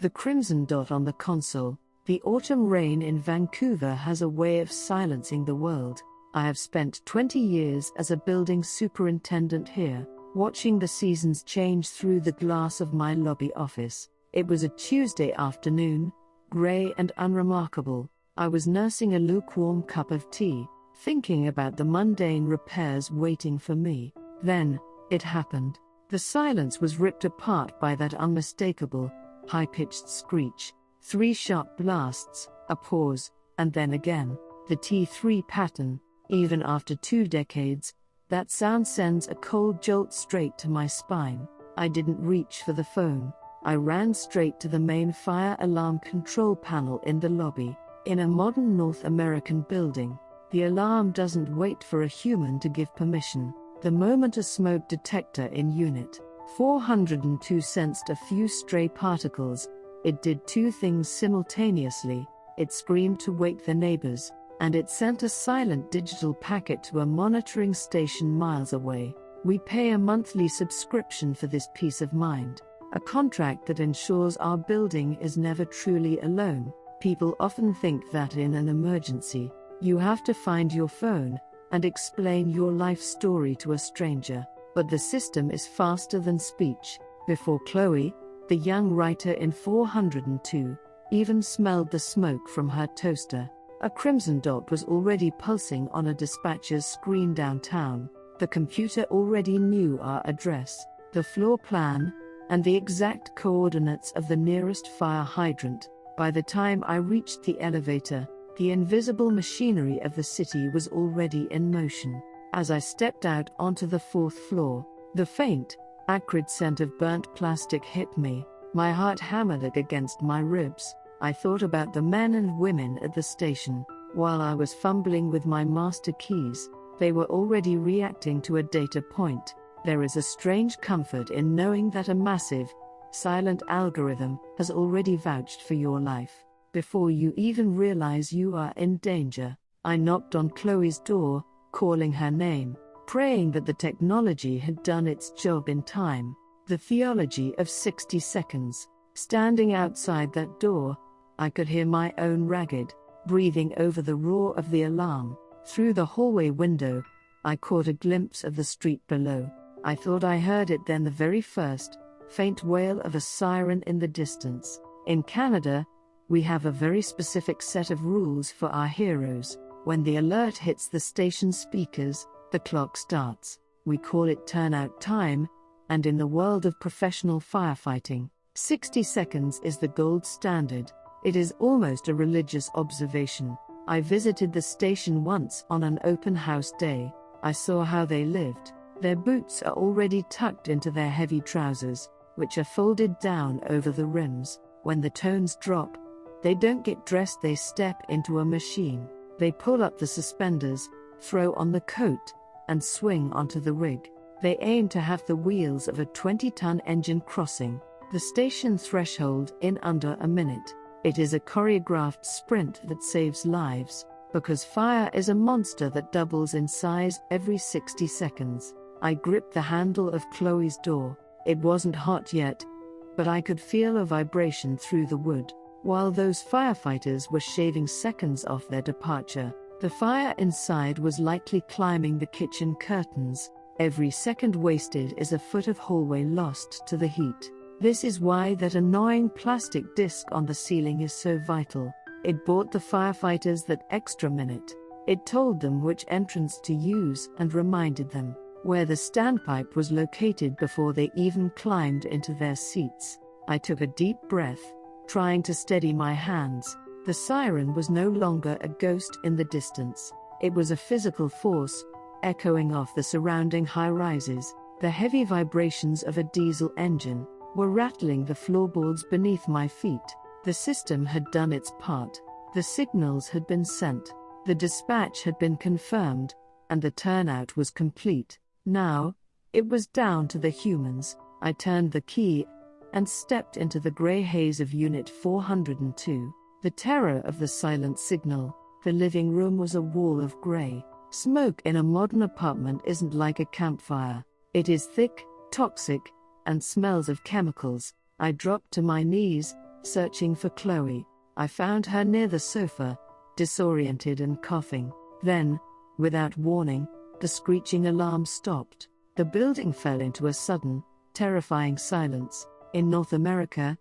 The crimson dot on the console. The autumn rain in Vancouver has a way of silencing the world. I have spent 20 years as a building superintendent here, watching the seasons change through the glass of my lobby office. It was a Tuesday afternoon, grey and unremarkable. I was nursing a lukewarm cup of tea, thinking about the mundane repairs waiting for me. Then, it happened. The silence was ripped apart by that unmistakable, high-pitched screech. 3 sharp blasts, a pause, and then again. The T3 pattern. Even after 2 decades, that sound sends a cold jolt straight to my spine. I didn't reach for the phone. I ran straight to the main fire alarm control panel in the lobby. In a modern North American building, the alarm doesn't wait for a human to give permission. The moment a smoke detector in Unit 402 sensed a few stray particles, it did 2 things simultaneously. It screamed to wake the neighbors, and it sent a silent digital packet to a monitoring station miles away. We pay a monthly subscription for this peace of mind, a contract that ensures our building is never truly alone. People often think that in an emergency, you have to find your phone and explain your life story to a stranger. But the system is faster than speech. Before Chloe, the young writer in 402, even smelled the smoke from her toaster, a crimson dot was already pulsing on a dispatcher's screen downtown. The computer already knew our address, the floor plan, and the exact coordinates of the nearest fire hydrant. By the time I reached the elevator, the invisible machinery of the city was already in motion. As I stepped out onto the 4th floor, the faint, acrid scent of burnt plastic hit me. My heart hammered against my ribs. I thought about the men and women at the station. While I was fumbling with my master keys, they were already reacting to a data point. There is a strange comfort in knowing that a massive, silent algorithm has already vouched for your life. Before you even realize you are in danger, I knocked on Chloe's door, calling her name, praying that the technology had done its job in time. The theology of 60 seconds. Standing outside that door, I could hear my own ragged breathing over the roar of the alarm. Through the hallway window, I caught a glimpse of the street below. I thought I heard it then, the very first, faint wail of a siren in the distance. In Canada, we have a very specific set of rules for our heroes. When the alert hits the station speakers, the clock starts. We call it turnout time, and in the world of professional firefighting, 60 seconds is the gold standard. It is almost a religious observation. I visited the station once on an open house day. I saw how they lived. Their boots are already tucked into their heavy trousers, which are folded down over the rims. When the tones drop, they don't get dressed, they step into a machine. They pull up the suspenders, throw on the coat, and swing onto the rig. They aim to have the wheels of a 20-ton engine crossing the station threshold in under a minute. It is a choreographed sprint that saves lives, because fire is a monster that doubles in size every 60 seconds. I gripped the handle of Chloe's door. It wasn't hot yet, but I could feel a vibration through the wood. While those firefighters were shaving seconds off their departure, the fire inside was likely climbing the kitchen curtains. Every second wasted is a foot of hallway lost to the heat. This is why that annoying plastic disc on the ceiling is so vital. It bought the firefighters that extra minute. It told them which entrance to use and reminded them where the standpipe was located before they even climbed into their seats. I took a deep breath, trying to steady my hands. The siren was no longer a ghost in the distance. It was a physical force, echoing off the surrounding high-rises. The heavy vibrations of a diesel engine were rattling the floorboards beneath my feet. The system had done its part. The signals had been sent. The dispatch had been confirmed, and the turnout was complete. Now, it was down to the humans. I turned the key and stepped into the grey haze of Unit 402. The terror of the silent signal. The living room was a wall of grey. Smoke in a modern apartment isn't like a campfire. It is thick, toxic, and smells of chemicals. I dropped to my knees, searching for Chloe. I found her near the sofa, disoriented and coughing. Then, without warning, the screeching alarm stopped. The building fell into a sudden, terrifying silence. In North America,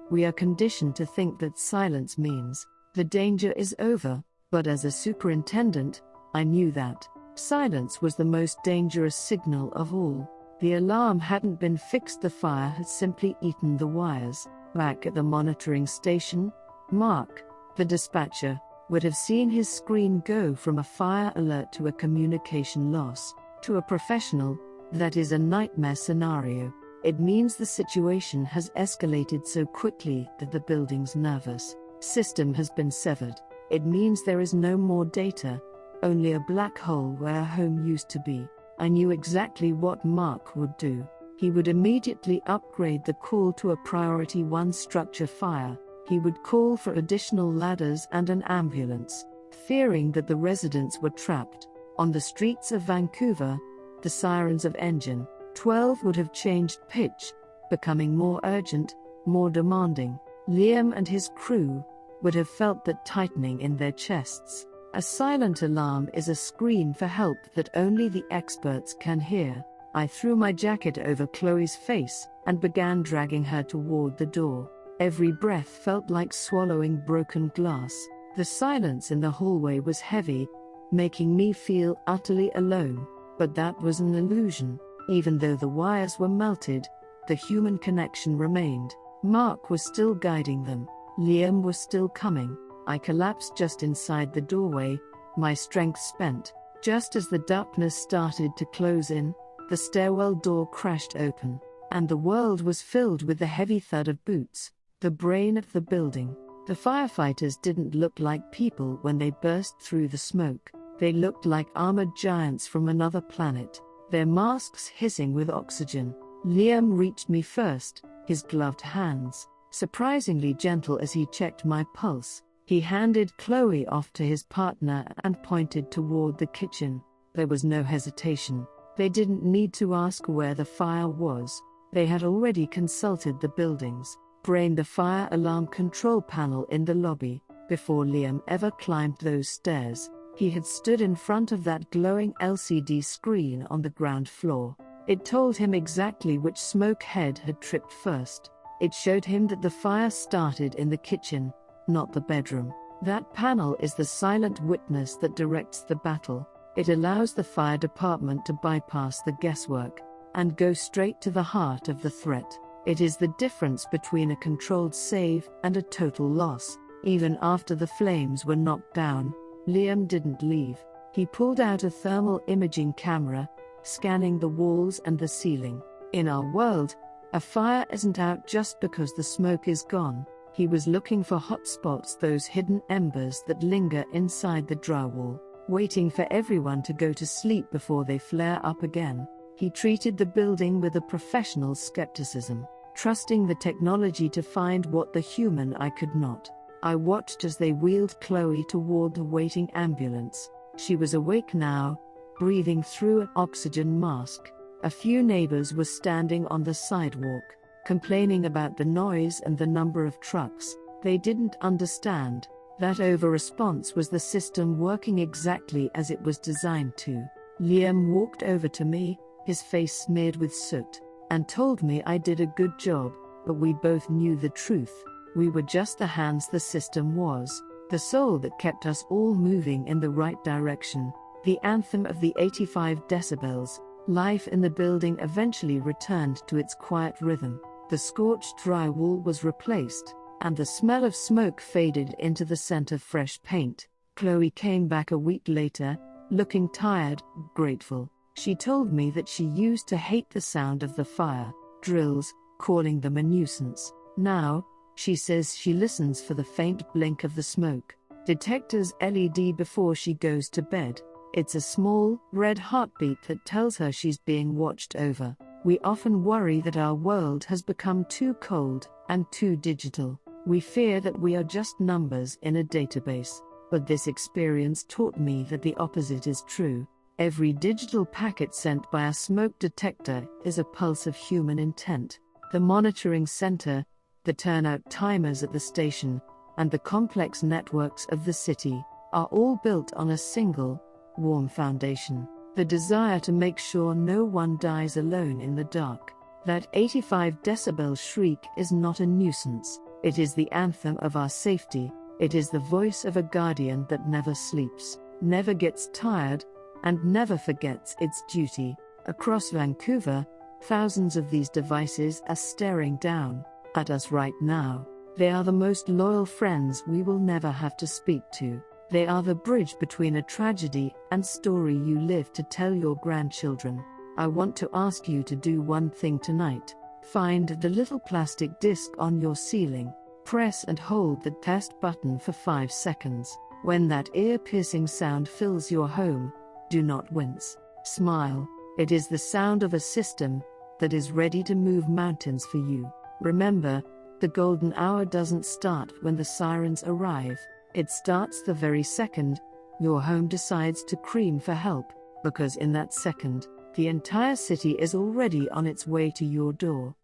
we are conditioned to think that silence means the danger is over, but as a superintendent, I knew that silence was the most dangerous signal of all. The alarm hadn't been fixed, the fire had simply eaten the wires. Back at the monitoring station, Mark, the dispatcher, would have seen his screen go from a fire alert to a communication loss. To a professional, that is a nightmare scenario. It means the situation has escalated so quickly that the building's nervous system has been severed. It means there is no more data, only a black hole where home used to be. I knew exactly what Mark would do. He would immediately upgrade the call to a priority 1 structure fire. He would call for additional ladders and an ambulance, fearing that the residents were trapped. On the streets of Vancouver, the sirens of Engine 12 would have changed pitch, becoming more urgent, more demanding. Liam and his crew would have felt that tightening in their chests. A silent alarm is a scream for help that only the experts can hear. I threw my jacket over Chloe's face and began dragging her toward the door. Every breath felt like swallowing broken glass. The silence in the hallway was heavy, making me feel utterly alone. But that was an illusion. Even though the wires were melted, the human connection remained. Mark was still guiding them. Liam was still coming. I collapsed just inside the doorway, my strength spent. Just as the darkness started to close in, the stairwell door crashed open, and the world was filled with the heavy thud of boots. The brain of the building. The firefighters didn't look like people when they burst through the smoke. They looked like armored giants from another planet, their masks hissing with oxygen. Liam reached me first, his gloved hands surprisingly gentle as he checked my pulse. He handed Chloe off to his partner and pointed toward the kitchen. There was no hesitation. They didn't need to ask where the fire was. They had already consulted the building's brain, the fire alarm control panel in the lobby. Before Liam ever climbed those stairs, he had stood in front of that glowing LCD screen on the ground floor. It told him exactly which smoke head had tripped first. It showed him that the fire started in the kitchen, not the bedroom. That panel is the silent witness that directs the battle. It allows the fire department to bypass the guesswork and go straight to the heart of the threat. It is the difference between a controlled save and a total loss. Even after the flames were knocked down, Liam didn't leave. He pulled out a thermal imaging camera, scanning the walls and the ceiling. In our world, a fire isn't out just because the smoke is gone. He was looking for hot spots, those hidden embers that linger inside the drywall, waiting for everyone to go to sleep before they flare up again. He treated the building with a professional skepticism, trusting the technology to find what the human eye could not. I watched as they wheeled Chloe toward the waiting ambulance. She was awake now, breathing through an oxygen mask. A few neighbors were standing on the sidewalk, complaining about the noise and the number of trucks. They didn't understand that over-response was the system working exactly as it was designed to. Liam walked over to me, his face smeared with soot, and told me I did a good job, but we both knew the truth. We were just the hands the system was, the soul that kept us all moving in the right direction. The anthem of the 85 decibels, life in the building eventually returned to its quiet rhythm. The scorched drywall was replaced, and the smell of smoke faded into the scent of fresh paint. Chloe came back a week later, looking tired, grateful. She told me that she used to hate the sound of the fire drills, calling them a nuisance. Now, she says she listens for the faint blink of the smoke detector's LED before she goes to bed. It's a small, red heartbeat that tells her she's being watched over. We often worry that our world has become too cold and too digital. We fear that we are just numbers in a database. But this experience taught me that the opposite is true. Every digital packet sent by a smoke detector is a pulse of human intent. The monitoring center, The turnout timers at the station, and the complex networks of the city, are all built on a single, warm foundation. The desire to make sure no one dies alone in the dark. That 85 decibel shriek is not a nuisance. It is the anthem of our safety. It is the voice of a guardian that never sleeps, never gets tired, and never forgets its duty. Across Vancouver, thousands of these devices are staring down at us right now. They are the most loyal friends we will never have to speak to. They are the bridge between a tragedy and story you live to tell your grandchildren. I want to ask you to do one thing tonight. Find the little plastic disc on your ceiling. Press and hold the test button for 5 seconds. When that ear-piercing sound fills your home, do not wince. Smile. It is the sound of a system that is ready to move mountains for you. Remember, the golden hour doesn't start when the sirens arrive. It starts the very second your home decides to scream for help, because in that second, the entire city is already on its way to your door.